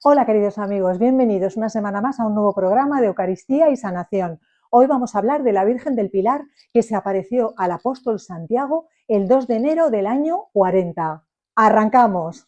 Hola queridos amigos, bienvenidos una semana más a un nuevo programa de Eucaristía y Sanación. Hoy vamos a hablar de la Virgen del Pilar que se apareció al apóstol Santiago el 2 de enero del año 40. ¡Arrancamos!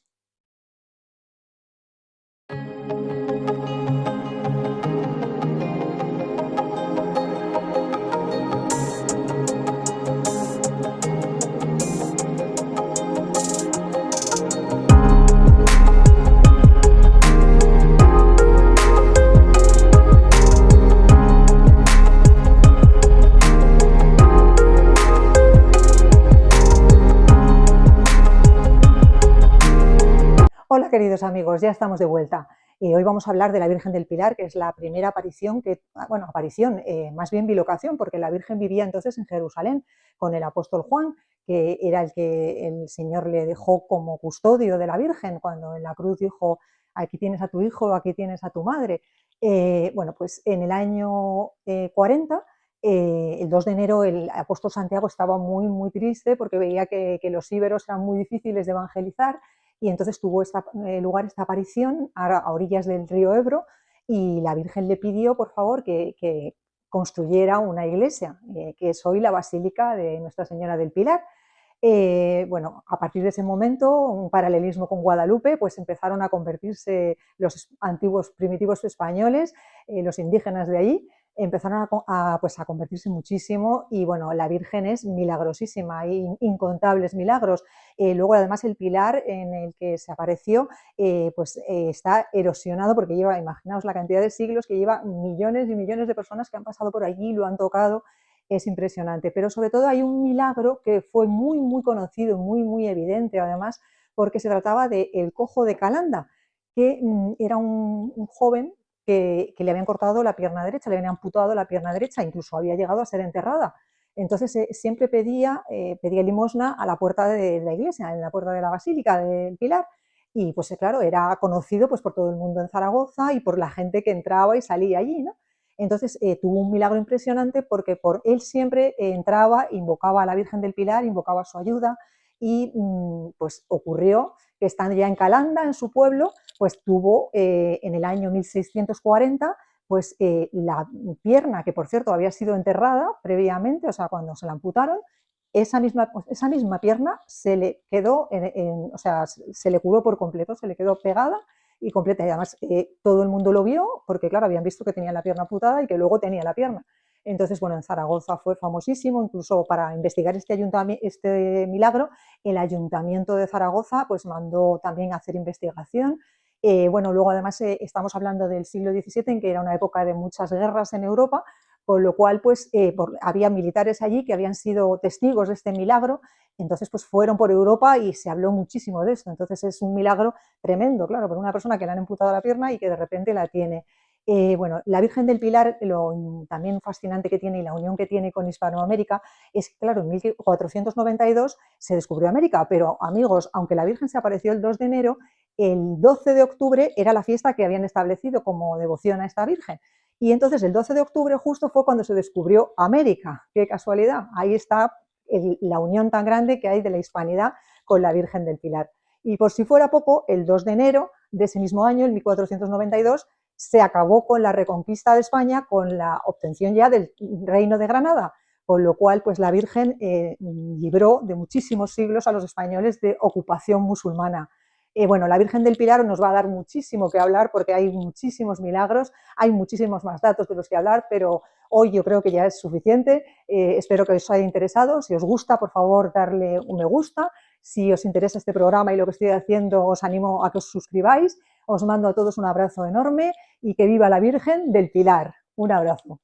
Hola queridos amigos, ya estamos de vuelta. Hoy vamos a hablar de la Virgen del Pilar, que es la primera aparición, más bien bilocación, porque la Virgen vivía entonces en Jerusalén con el apóstol Juan, que era el que el Señor le dejó como custodio de la Virgen, cuando en la cruz dijo, aquí tienes a tu hijo, aquí tienes a tu madre. Pues en el año 40, el 2 de enero, el apóstol Santiago estaba muy triste porque veía que los íberos eran muy difíciles de evangelizar, y entonces tuvo lugar esta aparición a orillas del río Ebro, y la Virgen le pidió, por favor, que construyera una iglesia, que es hoy la Basílica de Nuestra Señora del Pilar. A partir de ese momento, un paralelismo con Guadalupe, pues empezaron a convertirse los antiguos primitivos españoles, los indígenas de allí, empezaron a convertirse muchísimo, y bueno, la Virgen es milagrosísima, hay incontables milagros. Luego además el pilar en el que se apareció está erosionado porque lleva, imaginaos la cantidad de siglos que lleva, millones y millones de personas que han pasado por allí, lo han tocado. Es impresionante, pero sobre todo hay un milagro que fue muy conocido, muy evidente además, porque se trataba de el cojo de Calanda, que era un joven que le habían cortado la pierna derecha, le habían amputado la pierna derecha, incluso había llegado a ser enterrada. Entonces siempre pedía limosna a la puerta de la iglesia, en la puerta de la Basílica del Pilar, y pues claro, era conocido pues por todo el mundo en Zaragoza y por la gente que entraba y salía allí, ¿no? Entonces tuvo un milagro impresionante porque por él siempre entraba, invocaba a la Virgen del Pilar, invocaba su ayuda, y pues ocurrió que estando ya en Calanda, en su pueblo, pues tuvo en el año 1640 pues la pierna, que por cierto había sido enterrada previamente, o sea, cuando se la amputaron, esa misma pierna se le quedó, o sea, se le curó por completo, se le quedó pegada y completa. Y además todo el mundo lo vio porque, claro, habían visto que tenía la pierna amputada y que luego tenía la pierna. Entonces, bueno, en Zaragoza fue famosísimo, incluso para investigar este milagro, el Ayuntamiento de Zaragoza pues mandó también a hacer investigación. Luego además estamos hablando del siglo XVII, en que era una época de muchas guerras en Europa, con lo cual pues había militares allí que habían sido testigos de este milagro. Entonces pues fueron por Europa y se habló muchísimo de esto. Entonces es un milagro tremendo, claro, por una persona que le han amputado la pierna y que de repente la tiene. La Virgen del Pilar, lo también fascinante que tiene y la unión que tiene con Hispanoamérica es que, claro, en 1492 se descubrió América, pero amigos, aunque la Virgen se apareció el 2 de enero, el 12 de octubre era la fiesta que habían establecido como devoción a esta Virgen. Y entonces el 12 de octubre justo fue cuando se descubrió América. ¡Qué casualidad! Ahí está la unión tan grande que hay de la hispanidad con la Virgen del Pilar. Y por si fuera poco, el 2 de enero de ese mismo año, en 1492, se acabó con la reconquista de España, con la obtención ya del Reino de Granada, con lo cual pues la Virgen libró de muchísimos siglos a los españoles de ocupación musulmana. La Virgen del Pilar nos va a dar muchísimo que hablar porque hay muchísimos milagros, hay muchísimos más datos de los que hablar, pero hoy yo creo que ya es suficiente. Espero que os haya interesado. Si os gusta, por favor, darle un me gusta. Si os interesa este programa y lo que estoy haciendo, os animo a que os suscribáis. Os mando a todos un abrazo enorme y que viva la Virgen del Pilar. Un abrazo.